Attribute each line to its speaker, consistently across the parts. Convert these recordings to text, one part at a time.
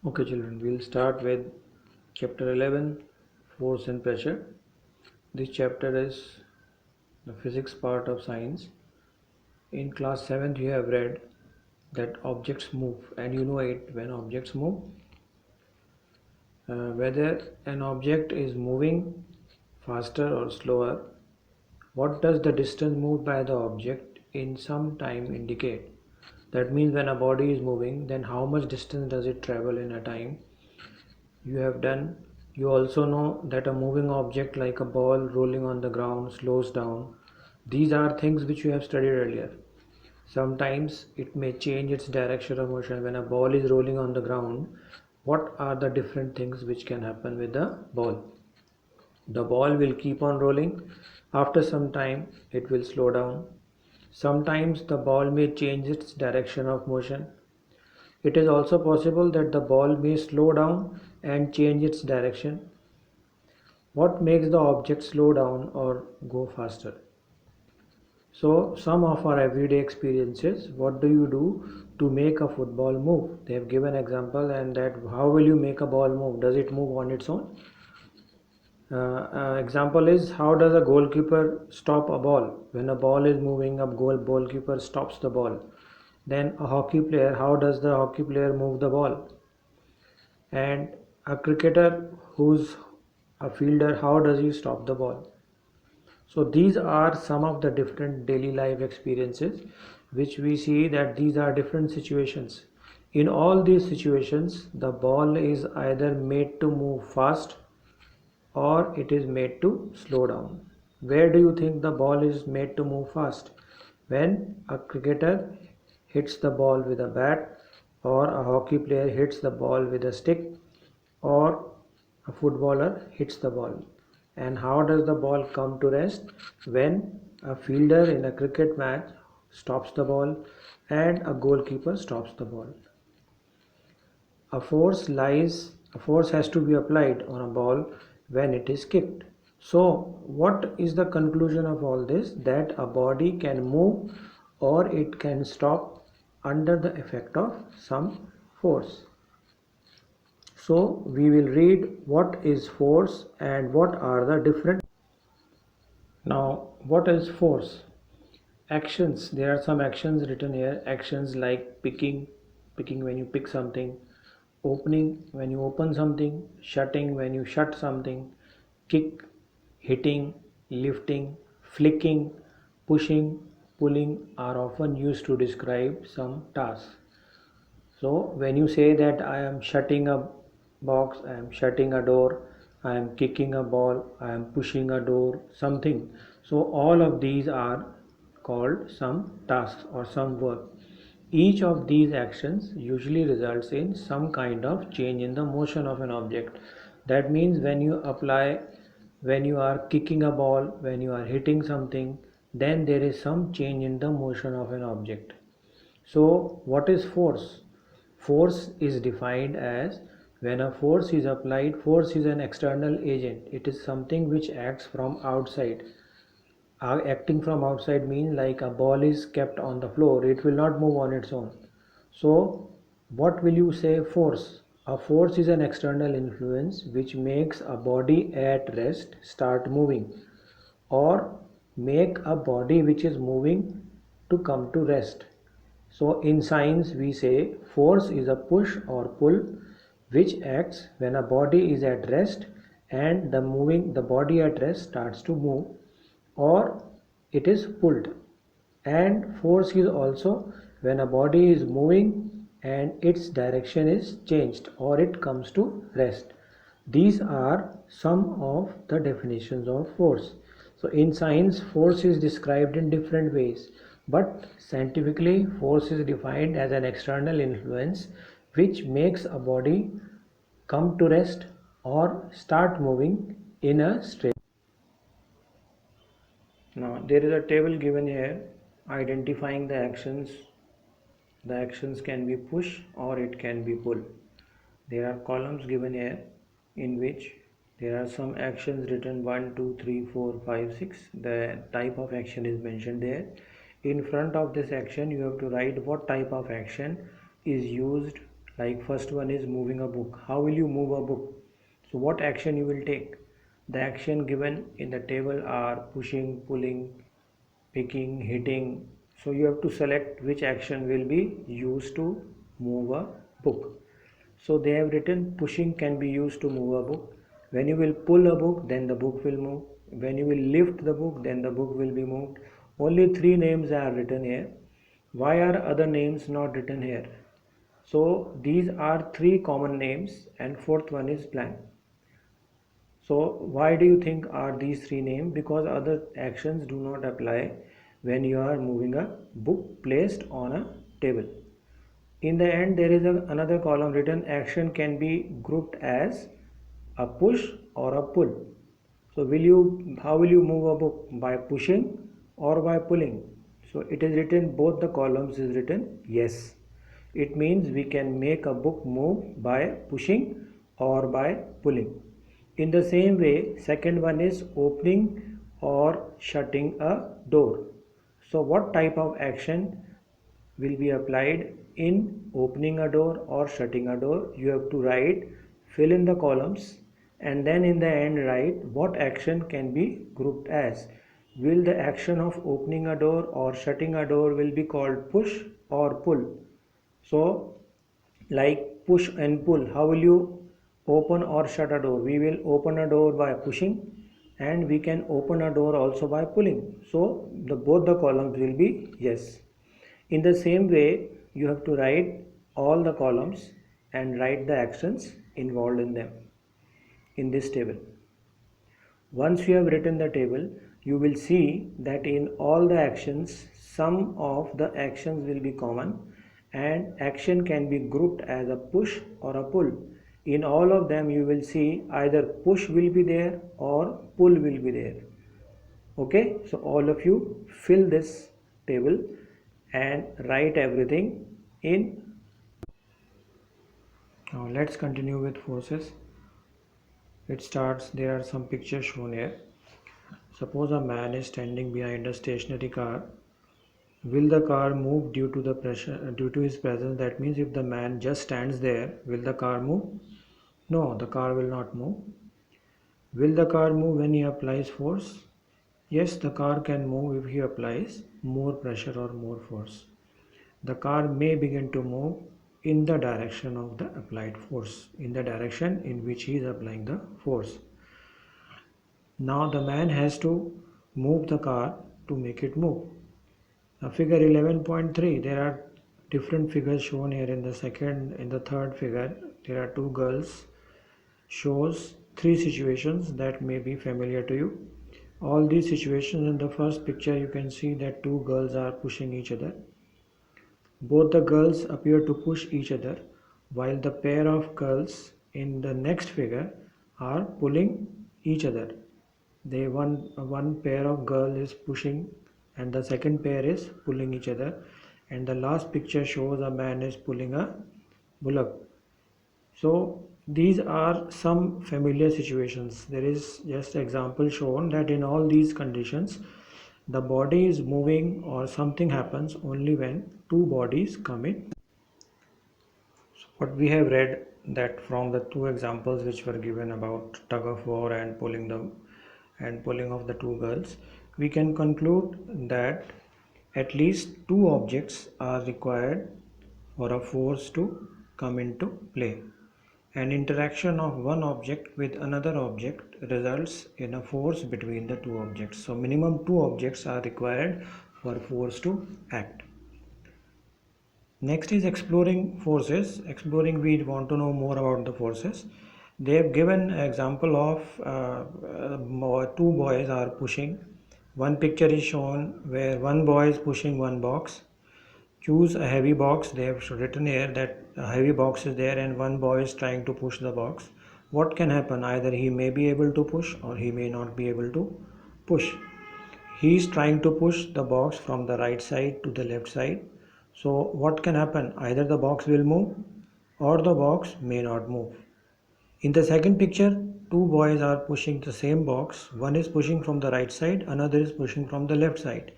Speaker 1: Okay, children, we'll start with chapter 11, Force and Pressure. This chapter is the physics part of science. In class 7th, you have read that objects move, and you know it when objects move. Whether an object is moving faster or slower, what does the distance moved by the object in some time indicate? That means when a body is moving, then how much distance does it travel in a time? You have done. You also know that a moving object like a ball rolling on the ground slows down. These are things which you have studied earlier. Sometimes it may change its direction of motion when a ball is rolling on the ground. What are the different things which can happen with the ball? The ball will keep on rolling. After some time, it will slow down. Sometimes the ball may change its direction of motion. It is also possible that the ball may slow down and change its direction. What makes the object slow down or go faster? So, some of our everyday experiences, what do you do to make a football move? They have given example, and that how will you make a ball move? Does it move on its own? Example is, how does a goalkeeper stop a ball? When a ball is moving, a goalkeeper stops the ball. Then a hockey player, how does the hockey player move the ball? And a cricketer who's a fielder, how does he stop the ball? So these are some of the different daily life experiences which we see that these are different situations. In all these situations, the ball is either made to move fast or it is made to slow down. Where do you think the ball is made to move fast? When a cricketer hits the ball with a bat, or a hockey player hits the ball with a stick, or a footballer hits the ball. And how does the ball come to rest? When a fielder in a cricket match stops the ball and a goalkeeper stops the ball. A force has to be applied on a ball when it is kicked. So, what is the conclusion of all this? That a body can move or it can stop under the effect of some force. So, we will read what is force and what are the different. Now, what is force? Actions. There are some actions written here. Actions like picking when you pick something, opening when you open something, shutting when you shut something, kick, hitting, lifting, flicking, pushing, pulling are often used to describe some tasks. So when you say that I am shutting a box, I am shutting a door, I am kicking a ball, I am pushing a door, something. So all of these are called some tasks or some work. Each of these actions usually results in some kind of change in the motion of an object. That means when you are kicking a ball, when you are hitting something, then there is some change in the motion of an object. So, what is force? Force is defined as when a force is applied, force is an external agent. It is something which acts from outside. Acting from outside means like a ball is kept on the floor, it will not move on its own. So, what will you say force? A force is an external influence which makes a body at rest start moving or make a body which is moving to come to rest. So in science we say force is a push or pull which acts when a body is at rest and the body at rest starts to move or it is pulled. And force is also when a body is moving and its direction is changed or it comes to rest. These are some of the definitions of force. So in science, force is described in different ways, but scientifically, force is defined as an external influence which makes a body come to rest or start moving in a straight. Now, there is a table given here identifying the actions. The actions can be push or it can be pull. There are columns given here in which there are some actions written 1, 2, 3, 4, 5, 6. The type of action is mentioned there. In front of this action, you have to write what type of action is used Like first one is moving a book. How will you move a book? So what action you will take? The action given in the table are pushing, pulling, picking, hitting. So you have to select which action will be used to move a book. So they have written pushing can be used to move a book. When you will pull a book, then the book will move. When you will lift the book, then the book will be moved. Only three names are written here. Why are other names not written here? So these are three common names and fourth one is blank. So why do you think are these three names? Because other actions do not apply when you are moving a book placed on a table. In the end, there is another column written action can be grouped as a push or a pull. So how will you move a book? By pushing or by pulling? So it is written, both the columns is written yes. It means we can make a book move by pushing or by pulling. In the same way, second one is opening or shutting a door. So what type of action will be applied in opening a door or shutting a door? You have to write, fill in the columns, and then in the end write what action can be grouped as. Will the action of opening a door or shutting a door will be called push or pull? So like push and pull, how will you open or shut a door? We will open a door by pushing and we can open a door also by pulling. So both the columns will be yes. In the same way, you have to write all the columns and write the actions involved in them in this table. Once you have written the table, you will see that in all the actions, some of the actions will be common and action can be grouped as a push or a pull. In all of them, you will see either push will be there or pull will be there. Okay, so all of you fill this table and write everything in. Now let's continue with forces. It starts, there are some pictures shown here. Suppose a man is standing behind a stationary car. Will the car move due to the pressure, due to his presence? That means if the man just stands there, will the car move? No, the car will not move. Will the car move when he applies force? Yes, the car can move if he applies more pressure or more force. The car may begin to move in the direction of the applied force, in the direction in which he is applying the force. Now the man has to move the car to make it move. Now figure 11.3, there are different figures shown here. In the third figure, there are two girls. Shows three situations that may be familiar to you. All these situations, in the first picture you can see that two girls are pushing each other. Both the girls appear to push each other, while the pair of girls in the next figure are pulling each other. One pair of girl is pushing and the second pair is pulling each other, and the last picture shows a man is pulling a bullock. So these are some familiar situations. There is just example shown that in all these conditions the body is moving or something happens only when two bodies come in. So what we have read, that from the two examples which were given about tug of war and pulling of the two girls, we can conclude that at least two objects are required for a force to come into play. An interaction of one object with another object results in a force between the two objects. So minimum two objects are required for force to act. Next is exploring forces. Exploring, we want to know more about the forces. They have given an example of two boys are pushing. One picture is shown where one boy is pushing one box. Choose a heavy box. They have written here that a heavy box is there and one boy is trying to push the box. What can happen? Either he may be able to push or he may not be able to push. He is trying to push the box from the right side to the left side. So what can happen? Either the box will move or the box may not move. In the second picture, two boys are pushing the same box. One is pushing from the right side, another is pushing from the left side.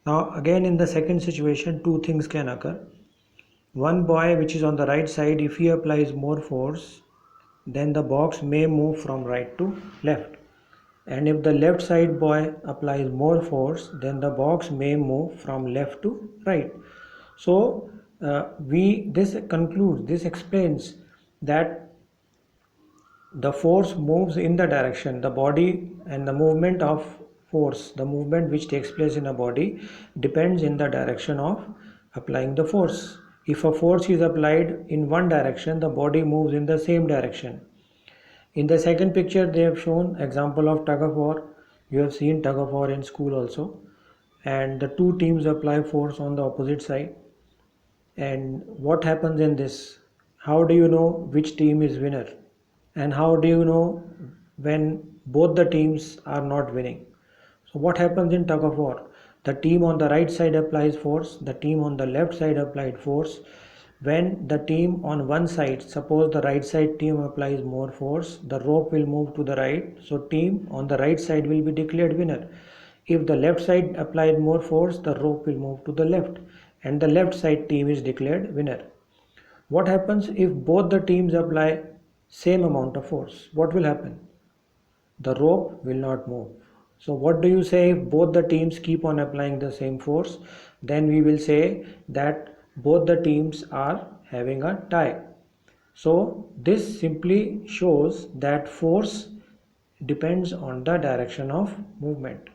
Speaker 1: Now again in the second situation, two things can occur. one boy which is on the right side, if he applies more force, then the box may move from right to left. And if the left side boy applies more force, then the box may move from left to right. So this explains that the force moves in the direction, the body and the movement of force, the movement which takes place in a body depends in the direction of applying the force. If a force is applied in one direction, the body moves in the same direction. In the second picture, they have shown example of tug of war. You have seen tug of war in school also, and the two teams apply force on the opposite side. And what happens in this? How do you know which team is winner? And how do you know when both the teams are not winning? So what happens in tug of war? The team on the right side applies force, the team on the left side applied force. When the team on one side, suppose the right side team applies more force, the rope will move to the right, so team on the right side will be declared winner. If the left side applied more force, the rope will move to the left and the left side team is declared winner. What happens if both the teams apply same amount of force? What will happen? The rope will not move. So what do you say if both the teams keep on applying the same force? Then we will say that both the teams are having a tie. So this simply shows that force depends on the direction of movement.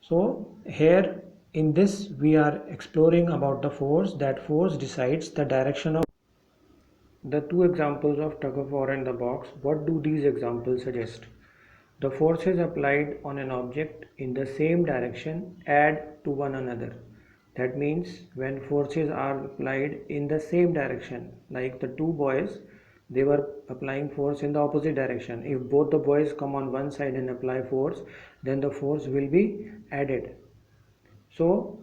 Speaker 1: So here in this we are exploring about the force, that force decides the direction of the two examples of tug of war and the box. What do these examples suggest? The forces applied on an object in the same direction add to one another. That means when forces are applied in the same direction, like the two boys, they were applying force in the opposite direction. If both the boys come on one side and apply force, then the force will be added. So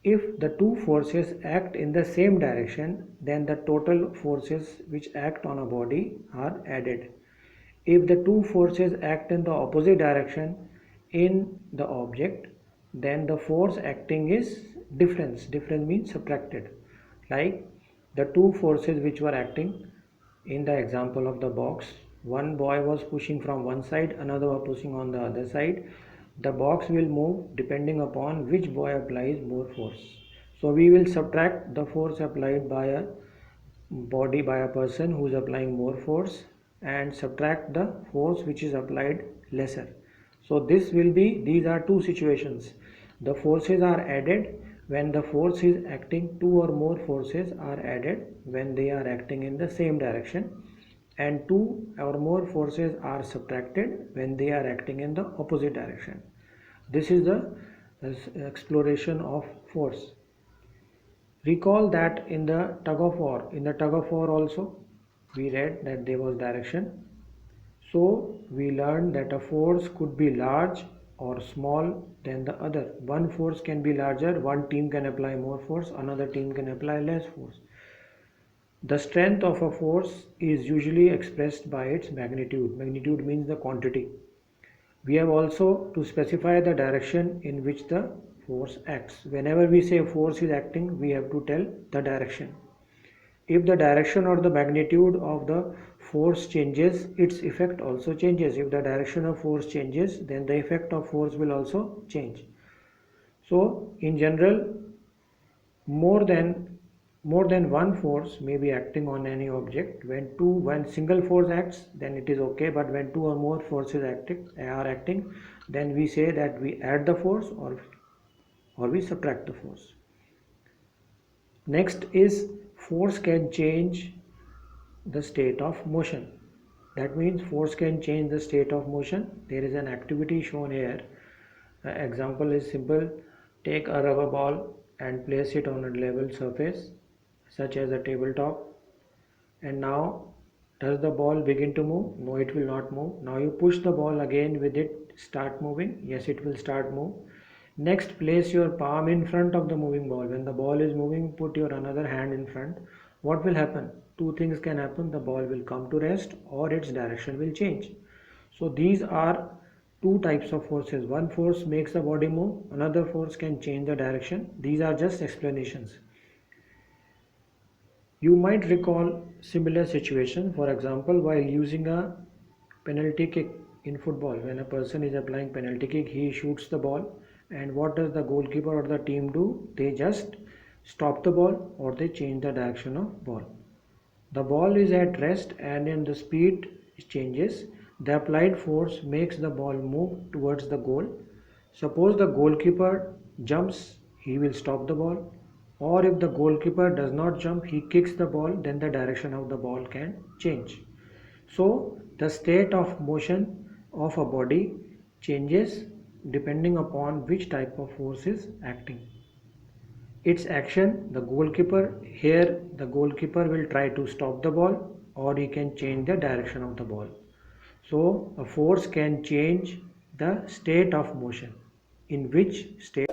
Speaker 1: if the two forces act in the same direction, then the total forces which act on a body are added. If the two forces act in the opposite direction in the object, then the force acting is difference. Difference means subtracted. Like the two forces which were acting in the example of the box, one boy was pushing from one side, another was pushing on the other side. The box will move depending upon which boy applies more force. So we will subtract the force applied by a body, by a person who is applying more force, and subtract the force which is applied lesser. So these are two situations. The forces are added when the force is acting, two or more forces are added when they are acting in the same direction, and two or more forces are subtracted when they are acting in the opposite direction. This is the exploration of force. Recall that in the tug of war also we read that there was direction. So we learned that a force could be large or small than the other. One force can be larger, one team can apply more force, another team can apply less force. The strength of a force is usually expressed by its magnitude. Magnitude means the quantity. We have also to specify the direction in which the force acts. Whenever we say force is acting, we have to tell the direction. If the direction or the magnitude of the force changes, its effect also changes. If the direction of force changes, then the effect of force will also change. So in general, more than one force may be acting on any object. When single force acts, then it is okay, but when two or more forces are acting, then we say that we add the force or we subtract the force. Next is force can change the state of motion. That means force can change the state of motion. There is an activity shown here. Example is simple. Take a rubber ball and place it on a level surface such as a tabletop, and now does the ball begin to move? No, it will not move. Now you push the ball again, with it start moving? Yes, it will start move. Next, place your palm in front of the moving ball. When the ball is moving, put your another hand in front. What will happen? Two things can happen. The ball will come to rest or its direction will change. So these are two types of forces. One force makes the body move, another force can change the direction. These are just explanations. You might recall similar situation, for example, while using a penalty kick in football. When a person is applying penalty kick, he shoots the ball, and what does the goalkeeper or the team do? They just stop the ball or they change the direction of ball. The ball is at rest and in the speed changes. The applied force makes the ball move towards the goal. Suppose the goalkeeper jumps, he will stop the ball. Or if the goalkeeper does not jump, he kicks the ball, then the direction of the ball can change. So the state of motion of a body changes depending upon which type of force is acting. Its action, the goalkeeper, here the goalkeeper will try to stop the ball or he can change the direction of the ball. So a force can change the state of motion, in which state